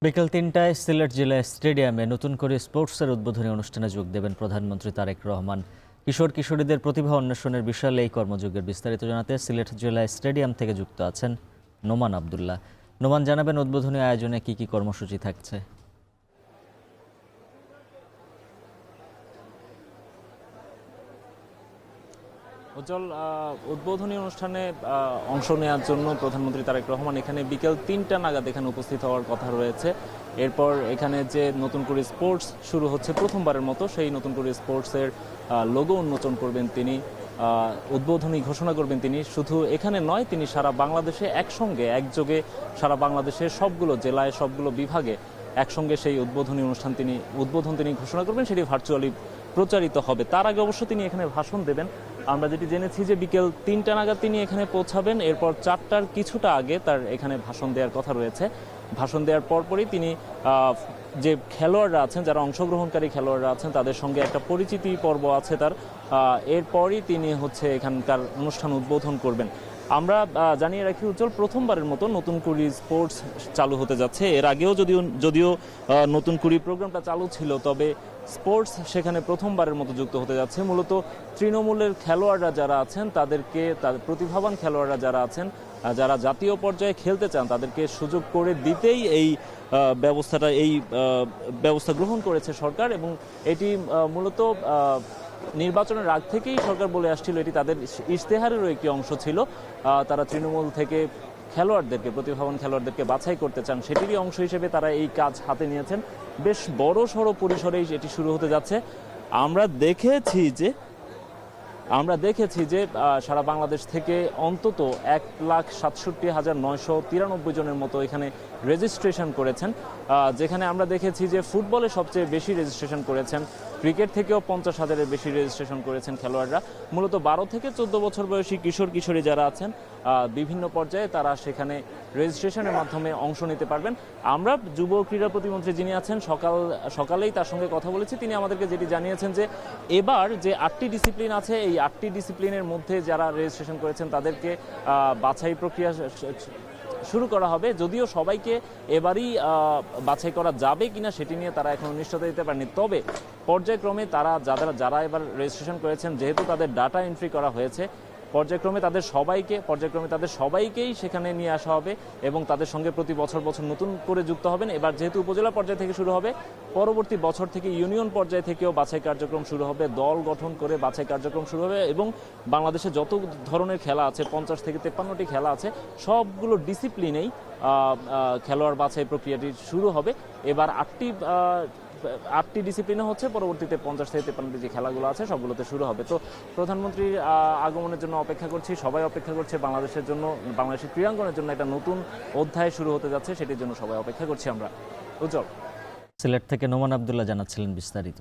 বিকেল ৩টায় সিলেট জেলা স্টেডিয়ামে নতুন করে স্পোর্টসের উদ্বোধনী অনুষ্ঠানে যোগ দেবেন প্রধানমন্ত্রী তারেক রহমান। কিশোর কিশোরীদের প্রতিভা অন্বেষণের বিশাল এই কর্মযজ্ঞের বিস্তারিত জানাতে সিলেট জেলা স্টেডিয়াম থেকে যুক্ত আছেন নোমান আবদুল্লাহ। নোমান, জানাবেন উদ্বোধনী আয়োজনে কি কি কর্মসূচি থাকছে? উজ্জ্বল, উদ্বোধনী অনুষ্ঠানে অংশ নেওয়ার জন্য প্রধানমন্ত্রী তারেক রহমান এখানে বিকেল ৩টা নাগাদ এখানে উপস্থিত হওয়ার কথা রয়েছে। এরপর এখানে যে নতুন করে স্পোর্টস শুরু হচ্ছে প্রথমবারের মতো, সেই নতুন করে স্পোর্টসের লোগো উন্মোচন করবেন তিনি, উদ্বোধনী ঘোষণা করবেন তিনি। শুধু এখানে নয়, তিনি সারা বাংলাদেশে একসঙ্গে একযোগে সারা বাংলাদেশের সবগুলো জেলায় সবগুলো বিভাগে একসঙ্গে সেই উদ্বোধন তিনি ঘোষণা করবেন। সেটি ভার্চুয়ালি প্রচারিত হবে। তার আগে অবশ্য তিনি এখানে ভাষণ দেবেন। আমরা যেটি জেনেছি যে বিকেল ৩টা নাগাদ তিনি এখানে পৌঁছাবেন। এরপর ৪টার কিছুটা আগে তার এখানে ভাষণ দেওয়ার কথা রয়েছে। ভাষণ দেওয়ার পরপরই তিনি যে খেলোয়াড়রা আছেন, যারা অংশগ্রহণকারী খেলোয়াড়রা আছেন, তাদের সঙ্গে একটা পরিচিতি পর্ব আছে তার। এরপরই তিনি এখানকার অনুষ্ঠান উদ্বোধন করবেন। আমরা জানিয়ে রাখি উজ্জ্বল, প্রথমবারের মতো নতুন কুড়ি স্পোর্টস চালু হতে যাচ্ছে। এর আগেও যদিও নতুন কুড়ি প্রোগ্রামটা চালু ছিল, তবে স্পোর্টস সেখানে প্রথমবারের মতো যুক্ত হতে যাচ্ছে। মূলত তৃণমূলের খেলোয়াড়রা যারা আছেন তাদের প্রতিভাবান খেলোয়াড়রা যারা আছেন, যারা জাতীয় পর্যায়ে খেলতে চান, তাদেরকে সুযোগ করে দিতেই এই ব্যবস্থা গ্রহণ করেছে সরকার। এবং এটি মূলত নির্বাচনের আগ থেকেই সরকার বলে আসছিল, এটি তাদের ইশতেহারেরও একটি অংশ ছিল। তারা তৃণমূল থেকে প্রতিভাবান খেলোয়াড়দেরকে বাছাই করতে চান, সেটিরই অংশ হিসেবে তারা এই কাজ হাতে নিয়েছেন। বেশ বড় সড়ো পরিসরেই এটি শুরু হতে যাচ্ছে। আমরা দেখেছি যে সারা বাংলাদেশ থেকে অন্তত ১,৬৭,৯৯৩ জনের মতো এখানে রেজিস্ট্রেশন করেছেন। যেখানে আমরা দেখেছি যে ফুটবলে সবচেয়ে বেশি রেজিস্ট্রেশন করেছেন, ক্রিকেট থেকেও ৫০,০০০-এর বেশি রেজিস্ট্রেশন করেছেন খেলোয়াড়রা। মূলত ১২ থেকে ১৪ বছর বয়সী কিশোর কিশোরী যারা আছেন বিভিন্ন পর্যায়ে, তারা সেখানে রেজিস্ট্রেশনের মাধ্যমে অংশ নিতে পারবেন। আমরা যুব ক্রীড়া প্রতিমন্ত্রী যিনি আছেন, সকালেই তার সঙ্গে কথা বলেছি। তিনি আমাদেরকে যেটি জানিয়েছেন যে এবার যে ৮টি ডিসিপ্লিন আছে, এই ৮টি ডিসিপ্লিনের মধ্যে যারা রেজিস্ট্রেশন করেছেন তাদেরকে বাছাই প্রক্রিয়া শুরু করা হবে। যদিও সবাইকে এবারই বাছাই করা যাবে কিনা সেটি নিয়ে তারা এখনো নিশ্চয়তা দিতে পারেনি, তবে পর্যায়ক্রমে যারা এবার রেজিস্ট্রেশন করেছেন, যেহেতু তাদের ডাটা এন্ট্রি করা হয়েছে, পর্যায়ক্রমে তাদের সবাইকেই সেখানে নিয়ে আসা হবে এবং তাদের সঙ্গে প্রতি বছর নতুন করে যুক্ত হবেন। এবার যেহেতু উপজেলা পর্যায় থেকে শুরু হবে, পরবর্তী বছর থেকে ইউনিয়ন পর্যায় থেকেও বাছাই কার্যক্রম শুরু হবে। দল গঠন করে বাছাই কার্যক্রম শুরু হবে এবং বাংলাদেশে যত ধরনের খেলা আছে, ৫০ থেকে ৫৩টি খেলা আছে, সবগুলো ডিসিপ্লিনেই খেলোয়াড় বাছাই প্রক্রিয়াটি শুরু হবে। এবার ৮টি ডিসিপ্লিনে হচ্ছে, পরবর্তীতে ৫০ থেকে ৫৩টি যে খেলাগুলো আছে সবগুলোতে শুরু হবে। তো প্রধানমন্ত্রীর আগমনের জন্য অপেক্ষা করছি, সবাই অপেক্ষা করছে। বাংলাদেশের ক্রীড়াঙ্গনের জন্য একটা নতুন অধ্যায় শুরু হতে যাচ্ছে, সেটির জন্য সবাই অপেক্ষা করছি আমরা। উজ্জ্বল। সিলেট থেকে নোমান আবদুল্লাহ জানাচ্ছিলেন বিস্তারিত।